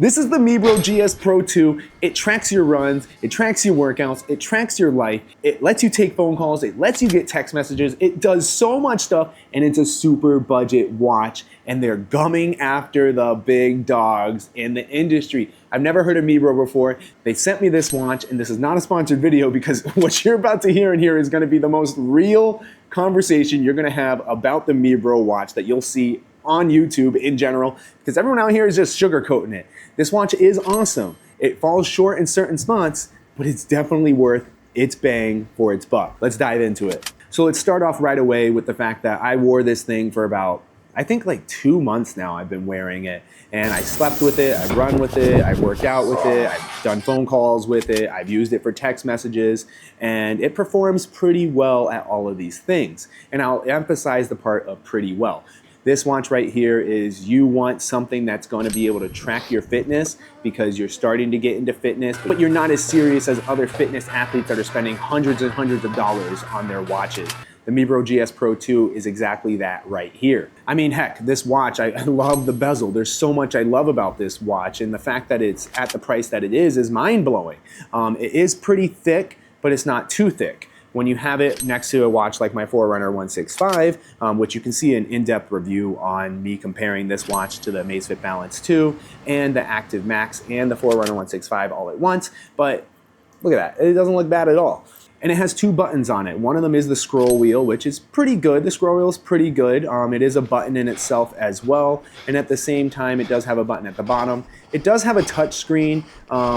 This is the Mibro GS Pro 2. It tracks your runs, it tracks your workouts, it tracks your life, it lets you take phone calls, it lets you get text messages, it does so much stuff, and it's a super budget watch, and they're gumming after the big dogs in the industry. I've never heard of Mibro before. They sent me this watch, and this is not a sponsored video because what you're about to hear in here is gonna be the most real conversation you're gonna have about the Mibro watch that you'll see on YouTube in general, because everyone out here is just sugarcoating it. This watch is awesome. It falls short in certain spots, but it's definitely worth its bang for its buck. Let's dive into it. So let's start off right away with the fact that I wore this thing for about, I think like 2 months now I've been wearing it, and I slept with it, I've run with it, I've worked out with it, I've done phone calls with it, I've used it for text messages, and it performs pretty well at all of these things. And I'll emphasize the part of pretty well. This watch right here is, you want something that's going to be able to track your fitness because you're starting to get into fitness, but you're not as serious as other fitness athletes that are spending hundreds and hundreds of dollars on their watches. The Mibro GS Pro 2 is exactly that right here. I mean, heck, this watch, I love the bezel. There's so much I love about this watch, and the fact that it's at the price that it is mind-blowing. It is pretty thick, but it's not too thick. When you have it next to a watch like my Forerunner 165, which you can see an in-depth review on me comparing this watch to the Amazfit Balance 2 and the Active Max and the Forerunner 165 all at once, but look at that, it doesn't look bad at all. And it has 2 buttons on it. One of them is the scroll wheel, which is pretty good. The scroll wheel is pretty good. It is a button in itself as well. And at the same time, it does have a button at the bottom. It does have a touch screen,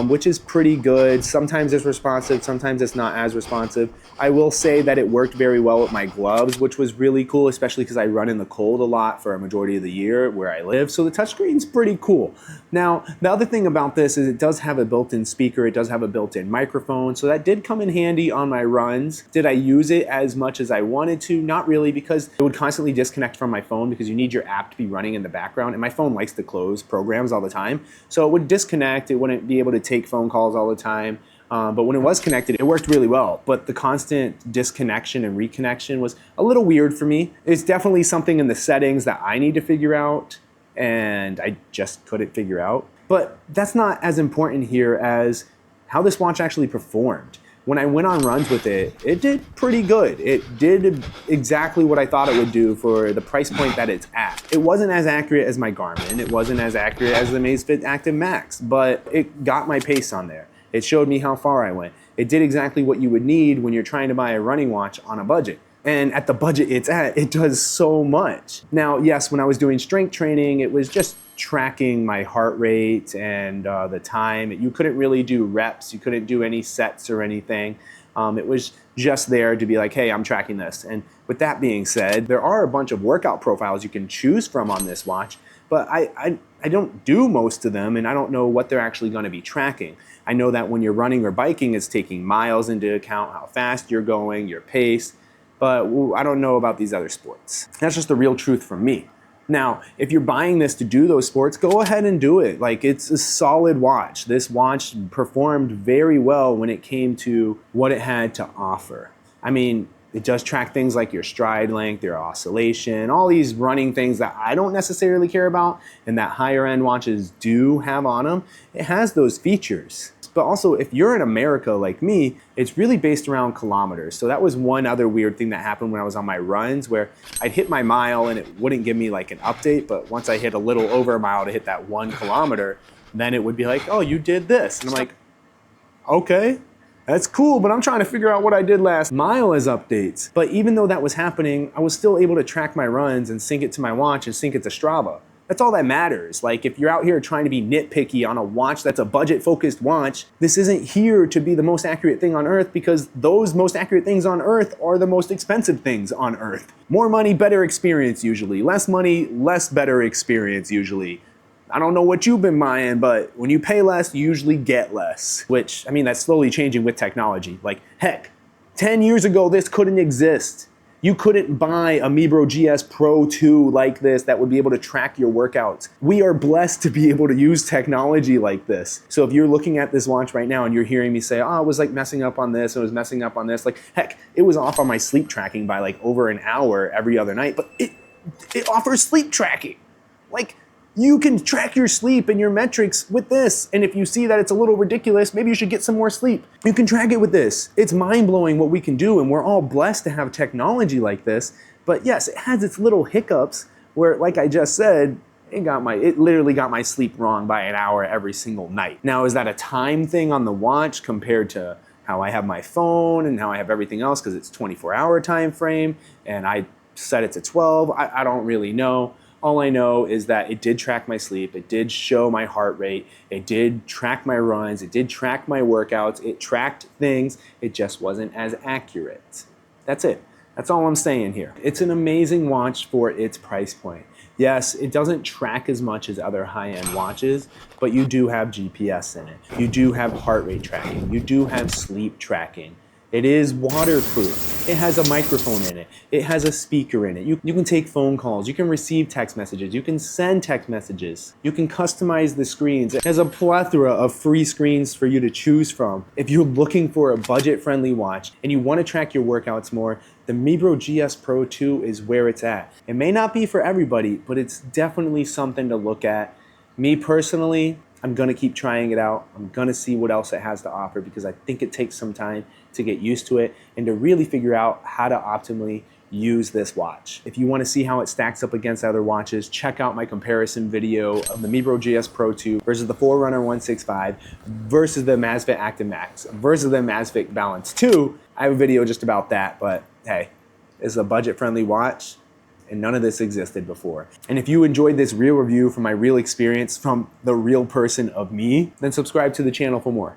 which is pretty good. Sometimes it's responsive, sometimes it's not as responsive. I will say that it worked very well with my gloves, which was really cool, especially because I run in the cold a lot for a majority of the year where I live. So the touchscreen's pretty cool. Now, the other thing about this is it does have a built-in speaker. It does have a built-in microphone. So that did come in handy on my runs. Did I use it as much as I wanted to? Not really, because it would constantly disconnect from my phone because you need your app to be running in the background, and my phone likes to close programs all the time. So it would disconnect, it wouldn't be able to take phone calls all the time. But when it was connected, it worked really well. But the constant disconnection and reconnection was a little weird for me. It's definitely something in the settings that I need to figure out, and I just couldn't figure out. But that's not as important here as how this watch actually performed. When I went on runs with it, it did pretty good. It did exactly what I thought it would do for the price point that it's at. It wasn't as accurate as my Garmin. It wasn't as accurate as the Amazfit Active Max, but it got my pace on there. It showed me how far I went. It did exactly what you would need when you're trying to buy a running watch on a budget. And at the budget it's at, it does so much. Now, yes, when I was doing strength training, it was just tracking my heart rate and the time. You couldn't really do reps. You couldn't do any sets or anything. It was just there to be like, hey, I'm tracking this. And with that being said, there are a bunch of workout profiles you can choose from on this watch, but I don't do most of them, and I don't know what they're actually going to be tracking. I know that when you're running or biking, it's taking miles into account, how fast you're going, your pace, but I don't know about these other sports. That's just the real truth from me. Now, if you're buying this to do those sports, go ahead and do it. Like, it's a solid watch. This watch performed very well when it came to what it had to offer. I mean, it does track things like your stride length, your oscillation, all these running things that I don't necessarily care about and that higher end watches do have on them. It has those features. But also, if you're in America like me, it's really based around kilometers. So that was one other weird thing that happened when I was on my runs, where I'd hit my mile and it wouldn't give me like an update, but once I hit a little over a mile to hit that 1 kilometer, then it would be like, oh, you did this. And I'm like, okay, that's cool, but I'm trying to figure out what I did last mile as updates. But even though that was happening, I was still able to track my runs and sync it to my watch and sync it to Strava. That's all that matters. Like, if you're out here trying to be nitpicky on a watch that's a budget-focused watch, this isn't here to be the most accurate thing on earth, because those most accurate things on earth are the most expensive things on earth. More money, better experience usually. Less money, less better experience usually. I don't know what you've been buying, but when you pay less, you usually get less. Which, I mean, that's slowly changing with technology. Like, heck, 10 years ago, this couldn't exist. You couldn't buy a Mibro GS Pro 2 like this that would be able to track your workouts. We are blessed to be able to use technology like this. So if you're looking at this watch right now and you're hearing me say, oh, it was like messing up on this, it was messing up on this, like, heck, it was off on my sleep tracking by like over an hour every other night, but it offers sleep tracking. Like, You can track your sleep and your metrics with this. And if you see that it's a little ridiculous, maybe you should get some more sleep. You can track it with this. It's mind-blowing what we can do, and we're all blessed to have technology like this. But yes, it has its little hiccups where, like I just said, it literally got my sleep wrong by an hour every single night. Now, is that a time thing on the watch compared to how I have my phone and how I have everything else, because it's 24-hour time frame and I set it to 12? I don't really know. All I know is that it did track my sleep, it did show my heart rate, it did track my runs, it did track my workouts, it tracked things, it just wasn't as accurate. That's it. That's all I'm saying here. It's an amazing watch for its price point. Yes, it doesn't track as much as other high-end watches, but you do have GPS in it. You do have heart rate tracking. You do have sleep tracking. It is waterproof. It has a microphone in it. It has a speaker in it. You can take phone calls. You can receive text messages. You can send text messages. You can customize the screens. It has a plethora of free screens for you to choose from. If you're looking for a budget-friendly watch and you want to track your workouts more, the Mibro GS Pro 2 is where it's at. It may not be for everybody, but it's definitely something to look at. Me personally, I'm gonna keep trying it out. I'm gonna see what else it has to offer, because I think it takes some time to get used to it and to really figure out how to optimally use this watch. If you wanna see how it stacks up against other watches, check out my comparison video of the Mibro GS Pro 2 versus the Forerunner 165 versus the Amazfit Active Max versus the Amazfit Balance 2. I have a video just about that, but hey, it's a budget-friendly watch, and none of this existed before. And if you enjoyed this real review from my real experience from the real person of me, then subscribe to the channel for more.